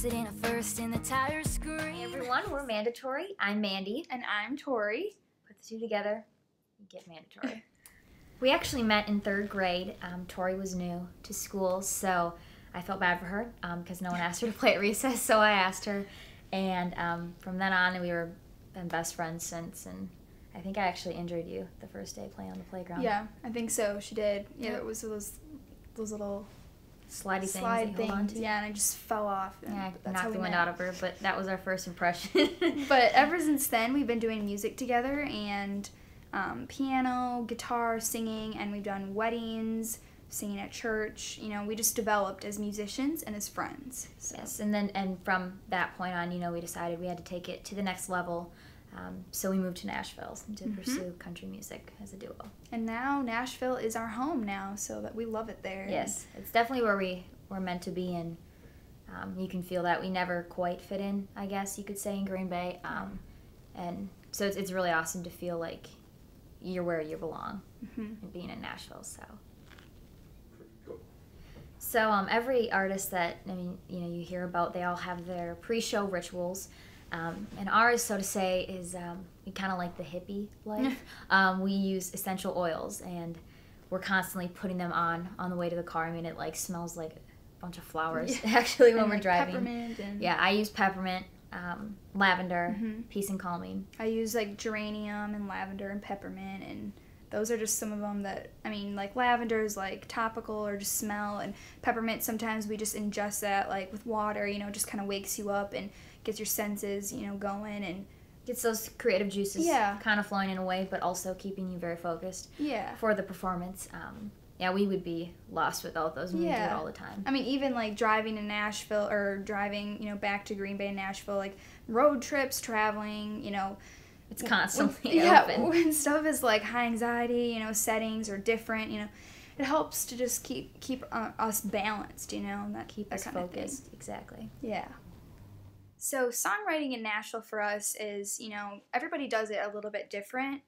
accident, a first, and the tires scream. Hey everyone, we're Manditori. I'm Mandy. And I'm Tori. Put the two together, you get Manditori. We actually met in 3rd grade. Tori was new to school, so I felt bad for her because no one asked her to play at recess, so I asked her. And from then on, we were been best friends since. And I think I actually injured you the first day playing on the playground. Yeah, I think so. She did. Yeah, it was those little slide things. Hold on to. Yeah, and I just fell off. Yeah, I knocked the wind out of her, but that was our first impression. But ever since then, we've been doing music together, and piano, guitar, singing, and we've done weddings, singing at church. You know, we just developed as musicians and as friends. So. Yes, and from that point on, you know, we decided we had to take it to the next level. So we moved to Nashville to pursue country music as a duo. And now Nashville is our home now, so that we love it there. Yes, it's definitely where we're meant to be, and you can feel that we never quite fit in, I guess you could say, in Green Bay. And so it's really awesome to feel like you're where you belong and being in Nashville. So every artist that you hear about, they all have their pre-show rituals. And ours, so to say, is we kind of like the hippie life. We use essential oils, and we're constantly putting them on the way to the car. I mean, it like smells like a bunch of flowers actually when we're driving. Peppermint and yeah, I use peppermint, lavender, peace and calming. I use like geranium and lavender and peppermint, and those are just some of them that, I mean, like lavender is like topical or just smell, and peppermint sometimes we just ingest that like with water, you know, just kind of wakes you up and gets your senses, you know, going, and gets those creative juices kind of flowing in a way, but also keeping you very focused for the performance. Yeah, we would be lost without those, and we do it all the time. I mean, even like driving to Nashville or driving, you know, back to Green Bay and Nashville, like road trips, traveling, you know, it's constantly open. When stuff is like high anxiety, you know, settings are different, you know, it helps to just keep us balanced, you know, and keep us focused. Exactly. Yeah. So songwriting in Nashville for us is, you know, everybody does it a little bit different,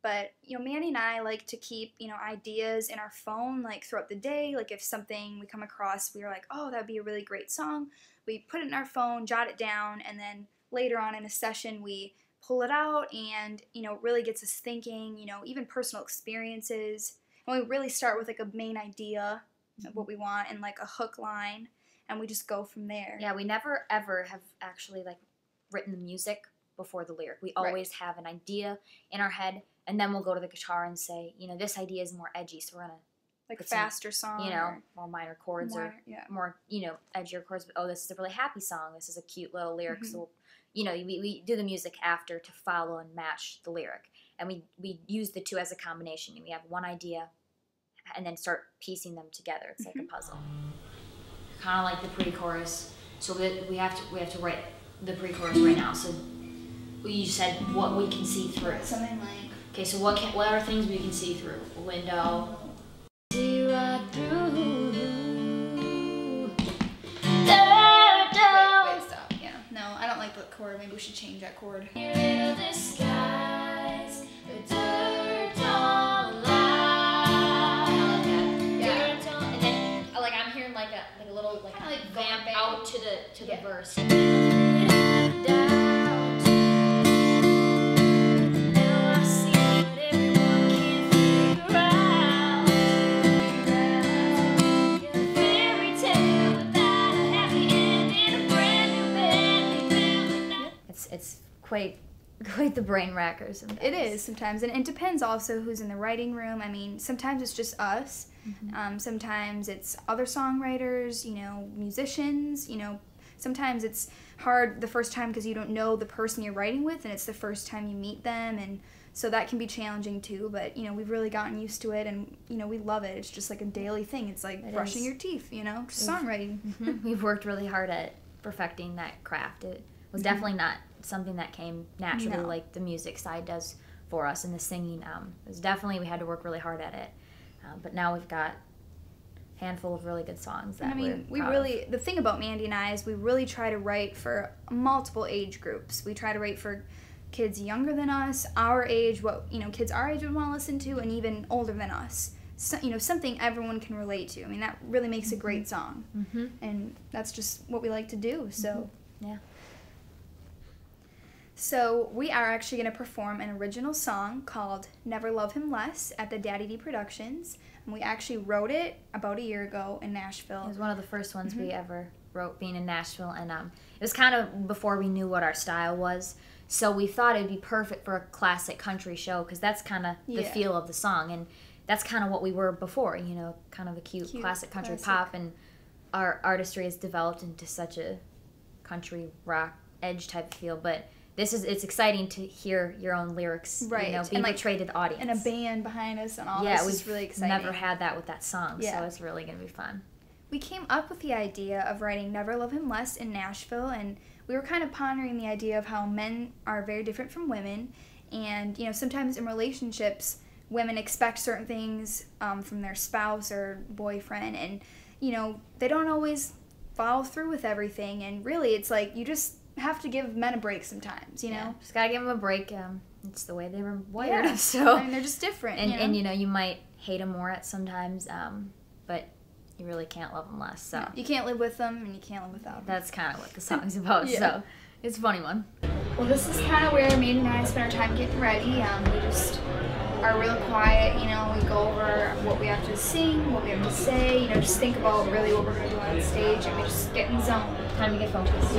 but, you know, Mandy and I like to keep, you know, ideas in our phone, like, throughout the day. Like, if something we come across, we're like, oh, that'd be a really great song, we put it in our phone, jot it down, and then later on in a session, we pull it out, and, you know, it really gets us thinking, you know, even personal experiences. And we really start with, like, a main idea of what we want and, like, a hook line, and we just go from there. Yeah, we never, ever have actually, like, written the music before the lyric. We always have an idea in our head, and then we'll go to the guitar and say, you know, this idea is more edgy, so we're going to like faster song, you know, more minor chords or more, you know, edgier chords. But, oh, this is a really happy song. This is a cute little lyric. So, you know, we do the music after to follow and match the lyric. And we use the two as a combination. We have one idea and then start piecing them together. It's like a puzzle. Kind of like the pre-chorus. So we have to write the pre-chorus right now. So you said what we can see through. Something like. Okay, so what are things we can see through? A window. See right through. Wait, stop. Yeah. No, I don't like the chord. Maybe we should change that chord. Your little disguise, a dirt all lie. Yeah. And then like I'm hearing like a little like vamp out to the verse. It's quite the brain racker sometimes. It is sometimes, and it depends also who's in the writing room. I mean, sometimes it's just us. Sometimes it's other songwriters, you know, musicians, you know. Sometimes it's hard the first time because you don't know the person you're writing with, and it's the first time you meet them, and so that can be challenging too. But, you know, we've really gotten used to it, and, you know, we love it. It's just like a daily thing. It's like brushing your teeth, you know, just songwriting. We've worked really hard at perfecting that craft. It was definitely not something that came naturally like the music side does for us, and the singing. It was definitely, we had to work really hard at it. But now we've got a handful of really good songs that the thing about Mandy and I is we really try to write for multiple age groups. We try to write for kids younger than us, our age, what, you know, kids our age would want to listen to, and even older than us. so, something everyone can relate to. I mean, that really makes a great song. And that's just what we like to do. So Yeah. So we are actually going to perform an original song called Never Love Him Less at the Daddy D Productions. And we actually wrote it about a year ago in Nashville. It was one of the first ones we ever wrote being in Nashville, and it was kind of before we knew what our style was. So we thought it would be perfect for a classic country show because that's kind of the feel of the song, and that's kind of what we were before, kind of a cute classic country pop, and our artistry has developed into such a country rock edge type feel, but it's exciting to hear your own lyrics, being portrayed to the audience. And a band behind us and all this is really exciting. Never had that with that song, so it's really going to be fun. We came up with the idea of writing Never Love Him Less in Nashville, and we were kind of pondering the idea of how men are very different from women, and, sometimes in relationships, women expect certain things from their spouse or boyfriend, and, they don't always follow through with everything, and really it's like you just have to give men a break sometimes, just gotta give them a break. It's the way they were wired. So I mean, they're just different, and you might hate them more at sometimes, but you really can't love them less. So you can't live with them, and you can't live without them. That's kind of what the song's about. So it's a funny one. Well, this is kind of where Mandy and I spend our time getting ready. We just are real quiet. We go over what we have to sing, what we have to say. Just think about really what we're going to do on stage, and we just get in the zone. Time to get focused.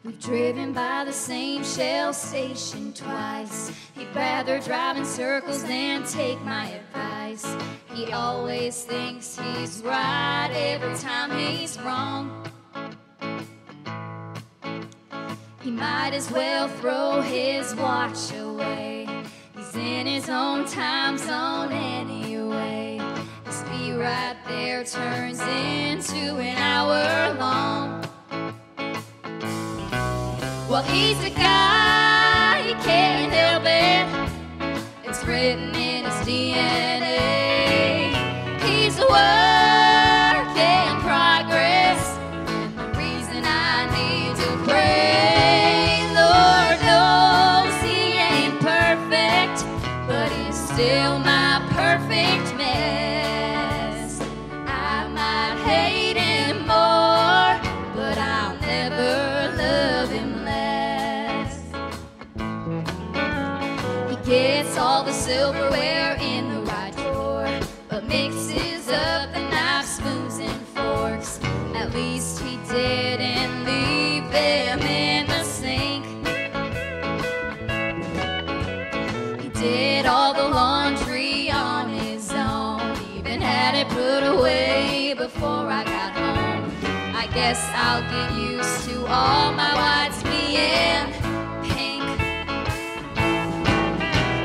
We've driven by the same Shell station twice. He'd rather drive in circles than take my advice. He always thinks he's right every time he's wrong. He might as well throw his watch away. He's in his own time zone anyway. His beat right there turns into an hour long. Well, he's a guy, he can't help it. It's written in his DNA. He's a work in progress, and the reason I need to pray. Lord knows he ain't perfect, but he's still my perfect mess. I might hate him more, but I'll never love him less. He gets all the silverware in the right drawer, but mixes up the knives, spoons, and forks. At least he didn't leave them in the sink. He did all the laundry on his own, even had it put away before I got home. I guess I'll get used to all my whites being pink.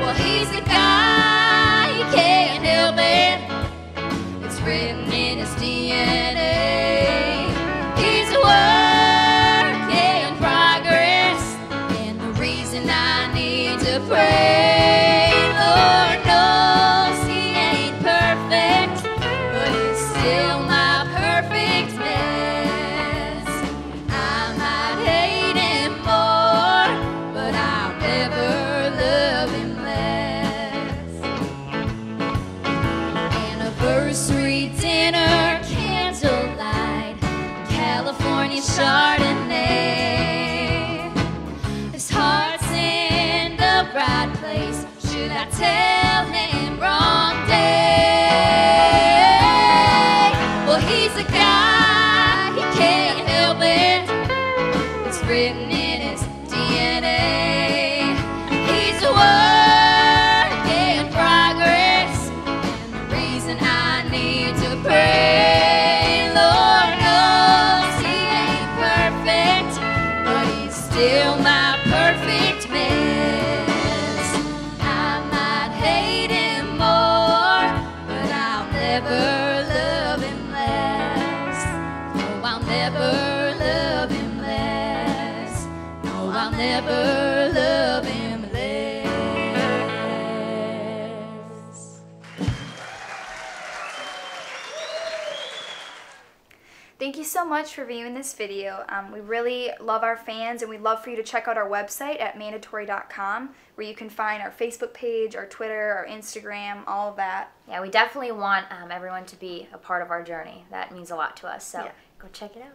Well, he's a guy, he can't help it. It's written in his DNA. He's a work in progress, and the reason I need to pray. Lord knows he ain't perfect, but he's still my perfect mess. I might hate him more, but I'll never love him less. Anniversary dinner, candlelight, California Chardonnay. His heart's in the right place. Should I tell him wrong day? Well, he's a guy, he can't help it. It's written in his DNA. He's a work in progress, and the reason I need to pray. Lord knows he ain't perfect, but he's still my perfect mess. I might hate him more, but I'll never love him less. No, I'll never love him less. No, I'll never love him less. Thank you so much for viewing this video. We really love our fans, and we'd love for you to check out our website at Manditori.com, where you can find our Facebook page, our Twitter, our Instagram, all of that. Yeah, we definitely want everyone to be a part of our journey. That means a lot to us, so go check it out.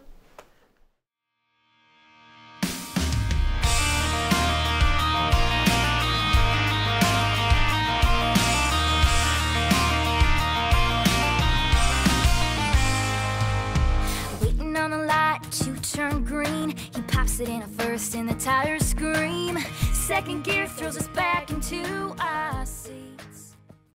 On the light to turn green, he pops it in a first and the tires scream. Second gear throws us back into